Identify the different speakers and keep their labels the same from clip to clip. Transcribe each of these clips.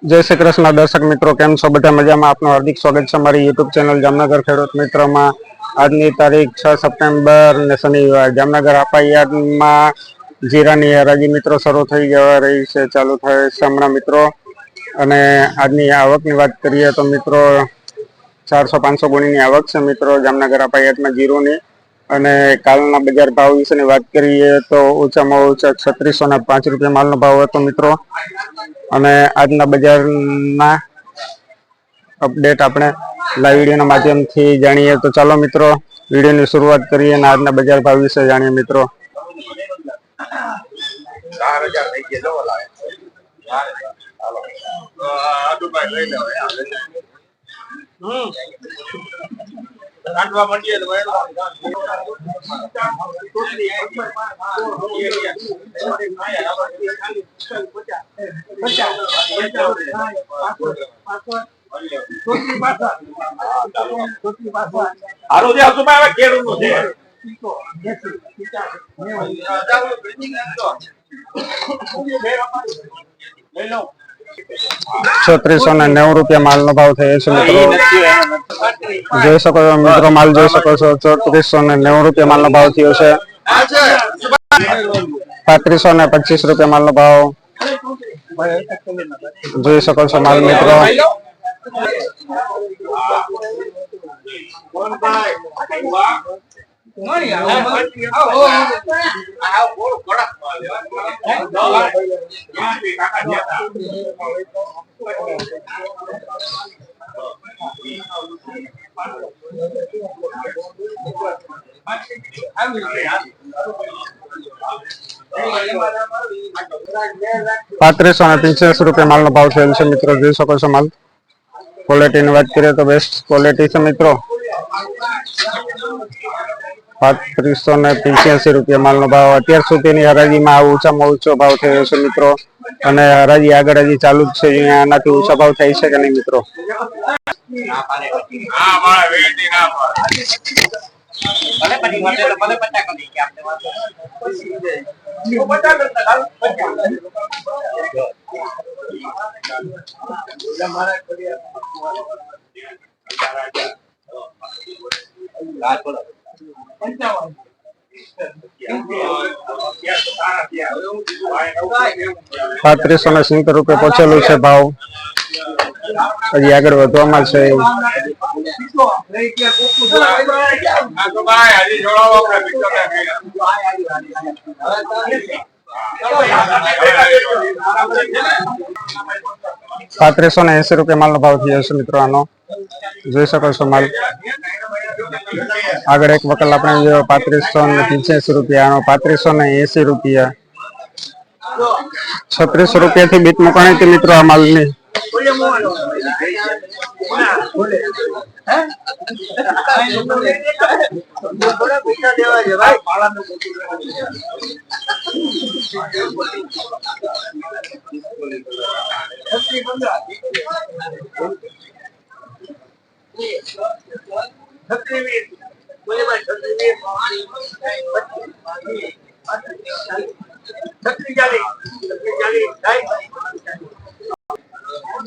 Speaker 1: जय श्री कृष्ण दर्शक मित्रों केम छो बधा मजामां आपनुं हार्दिक स्वागत छे अमारी यूट्यूब चेनल जामनगर खेडूत मित्र में। आजनी तारीख 6 सप्टेम्बर ने शनिवार जामनगर आपायार्डमां जीरानी हराजी मित्रों शरू थई जवा रही छे, चालू थये छे हमणां मित्रों। अने आजनी आवकनी वात करीए तो मित्रों 400-500 गुणीनी आवक छे मित्रों जामनगर आपायार्डमां जीरुनी। અને કાલના બજાર ભાવ વિશેની વાત કરીએ તો ઊંચામાં ઊંચા 3605 રૂપિયા માલનો ભાવ હતો મિત્રો। અને આજના બજારના અપડેટ આપણે લાઈવ વિડીયોના માધ્યમથી જાણીએ તો ચાલો મિત્રો વિડીયોની શરૂઆત કરીએ અને આજના બજાર ભાવ વિશે જાણીએ મિત્રો।
Speaker 2: 4000 થઈ ગયા લો લાવે હાલો આ દુબાઈ લઈ લે કાઢવા માંડીએ તો હાલો જે આસુમાં આવે કેળું નું છે
Speaker 1: 3690 રૂપિયા માલનો ભાવ થયો છે મિત્રો। જોઈ શકો છો મિત્રો માલ જોઈ શકો છો 3490 રૂપિયા માલનો ભાવ થયો છે। 3525 રૂપિયા માલનો ભાવ જોઈ શકો છો માલ મિત્રો। ₹3585 માલનો ભાવ થયેલ છે મિત્રો। જોઈ શકો છો માલ ક્વોલિટીની વાત કરીએ તો બેસ્ટ ક્વોલિટી છે મિત્રો। 3585 રૂપિયા માલનો ભાવ અત્યાર સુધીની હરાજીમાં આ ઊંચામાં ઊંચો ભાવ થયો છે મિત્રો। અને હરાજી આગળ હજી ચાલુ જ છે, અહીંયા આનાથી ઊંચા ભાવ થાય છે કે નહીં મિત્રો? ₹3570 પહોંચેલું છે ભાવ, હજી આગળ વધવામાં છે। 3580 રૂપિયા માલનો ભાવ થયો છે મિત્રો આનો। જોઈ શકો છો માલ આગળ એક વકલ આપણે 3585 રૂપિયા, આનો 3580 રૂપિયા। 36 રૂપિયાથી બીટ મુકાણી હતી મિત્રો આ માલની।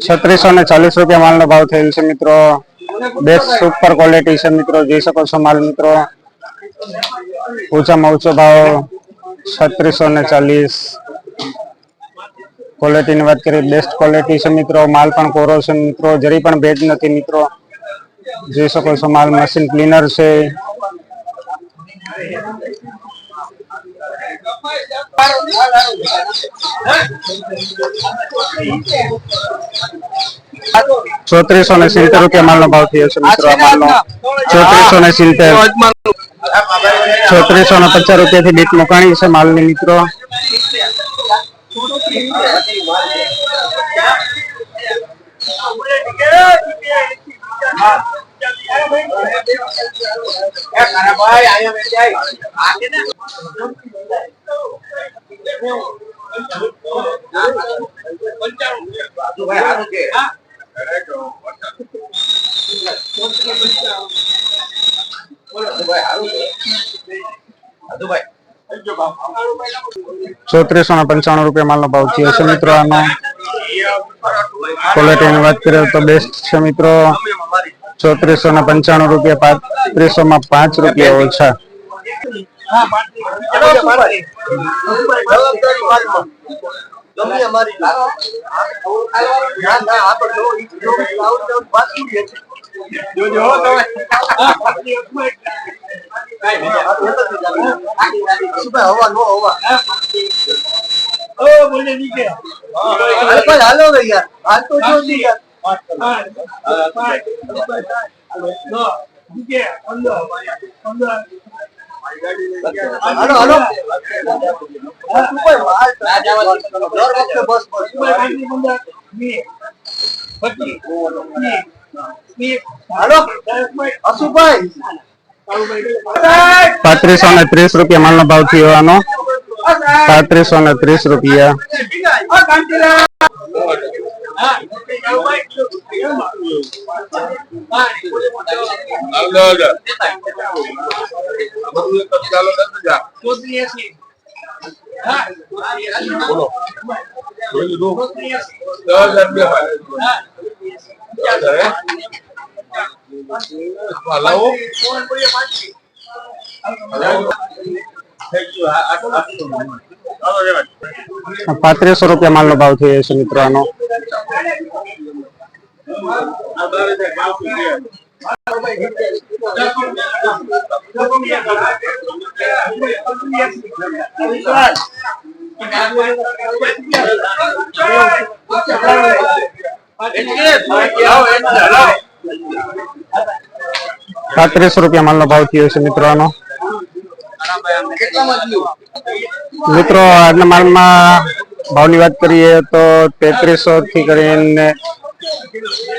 Speaker 1: ₹3640 રૂપિયા માલનો ભાવ થયેલ છે મિત્રો। બેસ્ટ સુપર ક્વોલિટી છે મિત્રો। જોઈ શકો છો માલ મિત્રો, ઊંચામાં ઊંચો ભાવ 3640। ક્વોલિટીની વાત કરીએ બેસ્ટ ક્વોલિટી છે મિત્રો। માલ પણ કોરો છે મિત્રો, જરી પણ ભેજ નથી મિત્રો। જોઈ શકો છો માલ મશીન ક્લીનર છે। ₹3470 માલનો ભાવ થયો છે મિત્રો આ માલનો। 3450 રૂપિયાથી બીટ મુકાણી છે માલની મિત્રો। ₹3495 માલનો ભાવ થયો છે મિત્રો આનો। ક્વોલિટીની વાત કરીએ તો બેસ્ટ છે મિત્રો. 3495 રૂપિયા, 3500 માં 5 રૂપિયા ઓછા. ₹3530 માલનો ભાવ થયો આનો. 3530 રૂપિયા. ₹3500 માલનો ભાવ થયો છે મિત્રો આનો. ₹3500 માલનો ભાવ થયો છે મિત્રો આનો. મિત્રો આજના માલમાં ભાવની વાત કરીએ તો 3300 થી કરીને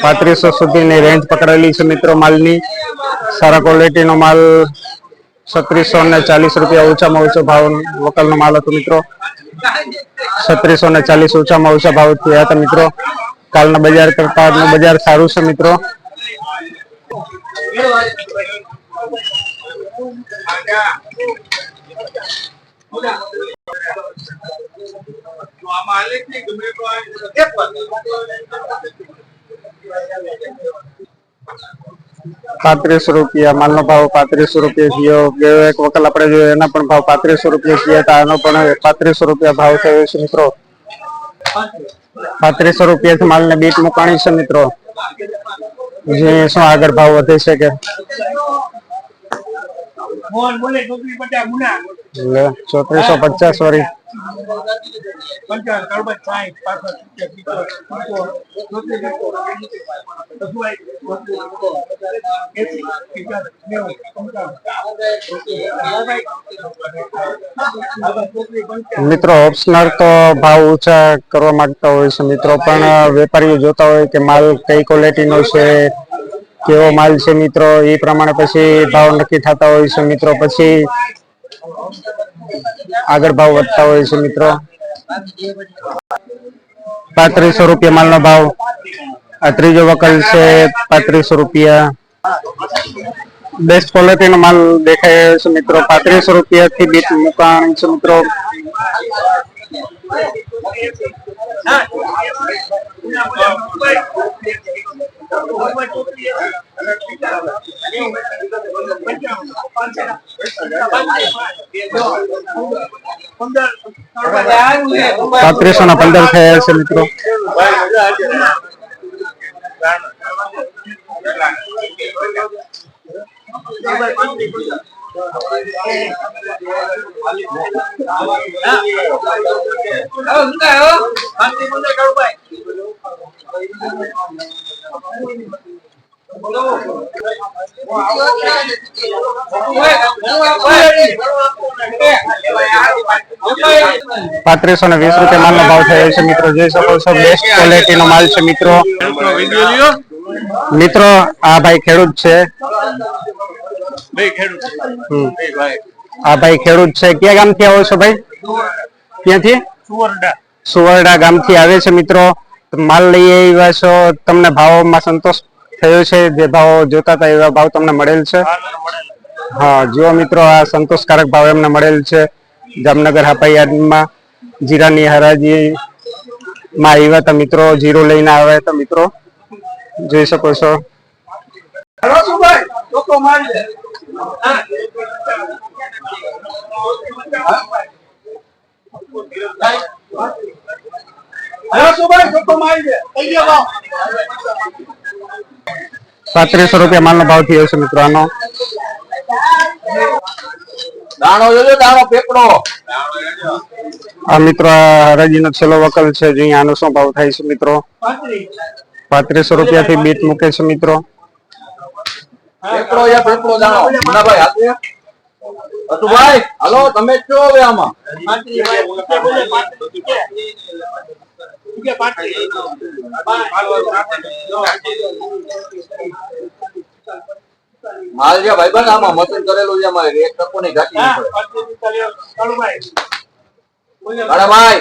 Speaker 1: 3500 સુધીની રેન્જ પકડેલી છે મિત્રો માલની. સારા ક્વોલિટીનો માલ 3640 રૂપિયા ઓછામાં ઓછો ભાવ લોકલનો માલ હતો મિત્રો. 3640 ઓછામાં ઓછા ભાવ થયા હતા મિત્રો. કાલના બજાર કરતા આજનું બજાર સારું છે મિત્રો. ₹3500 માલનો ભાવ ₹3500 થયો. એક વકલ આપણે જોઈએ એના પણ ભાવ ₹3500 થયા હતા. આનો પણ ₹3500 ભાવ થયો છે મિત્રો. ₹3500 થી માલને બીટ મુકાણી છે મિત્રો. જે શું આગળ ભાવ વધે છે કે 3450 સોરી. મિત્રો ઓપ્શનર તો ભાવ ઊંચા કરવા માંગતા હોય છે મિત્રો, પણ વેપારીઓ જોતા હોય કે માલ કઈ ક્વોલિટીનો છે, કેવો માલ છે મિત્રો, એ પ્રમાણે પછી ભાવ નક્કી થતા હોય છે મિત્રો. પછી આગળ ભાવ વધતા હોય છે મિત્રો. ₹3500 માલનો ભાવ. આ ત્રીજો વકલ છે. ₹3500. બેસ્ટ ક્વોલિટીનો માલ દેખાય છે મિત્રો. ₹3500 થી બીટ મુકાણ છે મિત્રો. ₹3515 થયા છે મિત્રો. ₹3520 માલનો ભાવ થયો છે મિત્રો. જોઈ શકો છો બેસ્ટ ક્વોલિટીનો માલ છે મિત્રો. મિત્રો આ ભાઈ ખેડૂત છે. આ ભાઈ ખેડૂત છે. ક્યાં ગામથી આવો છો ભાઈ? ક્યાંથી? સુવરડા ગામથી આવે છે મિત્રો. માલ લઈ આવ્યા છો. તમને ભાવમાં સંતોષ થયો છે? જે ભાવ જોતા હતા એવા ભાવ તમને મળેલ છે? હા જો મિત્રો આ સંતોષકારક ભાવ એમને મળેલ છે. જામનગર હાપાઈ યાર્ડમાં જીરાની હરાજી માં આવ્યા હતા મિત્રો, જીરો લઈને આવ્યા હતા મિત્રો, જોઈ શકો છો. ₹3500 માલનો ભાવ થયો છે મિત્રો આનો.
Speaker 2: દાણો જોજો, દાણો પેપડો.
Speaker 1: આ મિત્રો હરાજીનો છેલ્લો વકલ છે. જોઈએ આનો શું ભાવ થાય છે મિત્રો. ₹3500 થી બીટ મૂકે છે મિત્રો.
Speaker 2: પેપડો યા પેપડો દાણો. મુનાભાઈ હાથે અતુભાઈ હાલો, તમે જ છો હવે આમાં. માલ જે ભાઈબંધ આમાં મશીન કરેલું છે અમારે, એક ટકો ની ઘાટી નહીં પડે. ભાઈ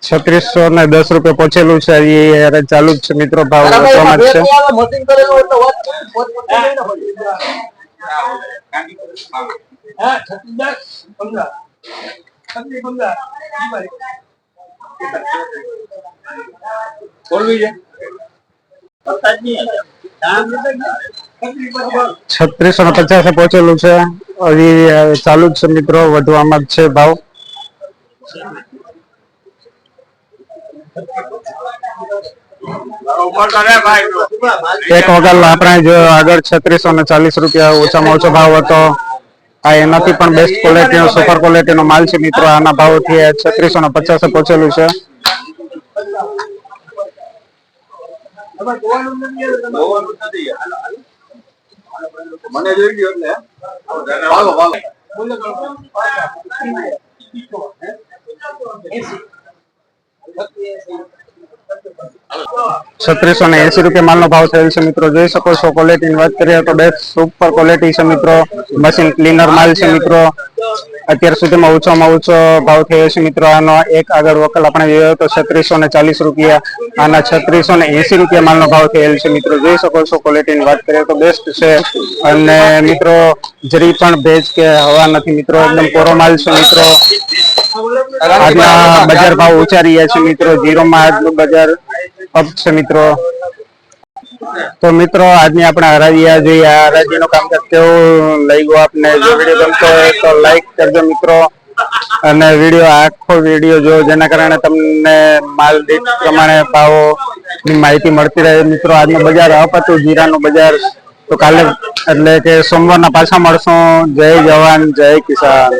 Speaker 1: ₹3610 પહોંચેલું છે. એ ચાલુ જ છે મિત્રો, ભાવ વધવામાં જ છે.
Speaker 2: મશીન કરેલું એટલે બોલવી છે.
Speaker 1: 3650 પહોંચેલું છે. હજી ચાલુ જ છે મિત્રો, વધવામાં જ છે ભાવ. એક વગર આપણે જો આગળ ₹3640 ઓછામાં ઓછો ભાવ હતો. આ એનાથી પણ બેસ્ટ ક્વોલિટીનો, સુપર ક્વોલિટીનો માલ છે મિત્રો. આના ભાવથી 3650 પહોંચેલું છે.
Speaker 2: મને જોઈ ગયો એટલે ભાલો ભાલો.
Speaker 1: 3680 માલનો ભાવ થયેલ છે મિત્રો. જોઈ શકો છો. ક્વોલિટીની વાત કરીએ તો બેસ્ટ સુપર ક્વોલિટી છે મિત્રો. મશીન ક્લીનર માલ છે મિત્રો. અત્યાર સુધીમાં ઓછામાં ઓછો ભાવ થયો છે મિત્રો. આનો એક આગળ વકલ આપણે જોયો તો ₹3640. આના ₹3680 માલનો ભાવ થયેલ છે મિત્રો. જોઈ શકો છો. ક્વોલિટીની વાત કરીએ તો બેસ્ટ છે. અને મિત્રો જરી પણ ભેજ કે હવા નથી મિત્રો. એકદમ કોરો માલ છે મિત્રો. આજના બજાર ભાવ ઊંચા રહ્યા છે મિત્રો. જીરોમાં આજનું બજાર અપ છે મિત્રો. તો મિત્રો આજની આપણે હરાજી જોઈએ. આ હરાજીનો કામકાજ કેવું લાગ્યું આપને? જો વિડીયો ગમતો હોય તો લાઈક કરજો મિત્રો, અને આખો વિડીયો જો, જેના કારણે તમને માલ દીઠ પ્રમાણે ભાવોની માહિતી મળતી રહે મિત્રો. આજનું બજાર અપ હતું, જીરાનું બજાર. તો કાલે એટલે કે સોમવારના પાછા મળશું. જય જવાન જય કિસાન.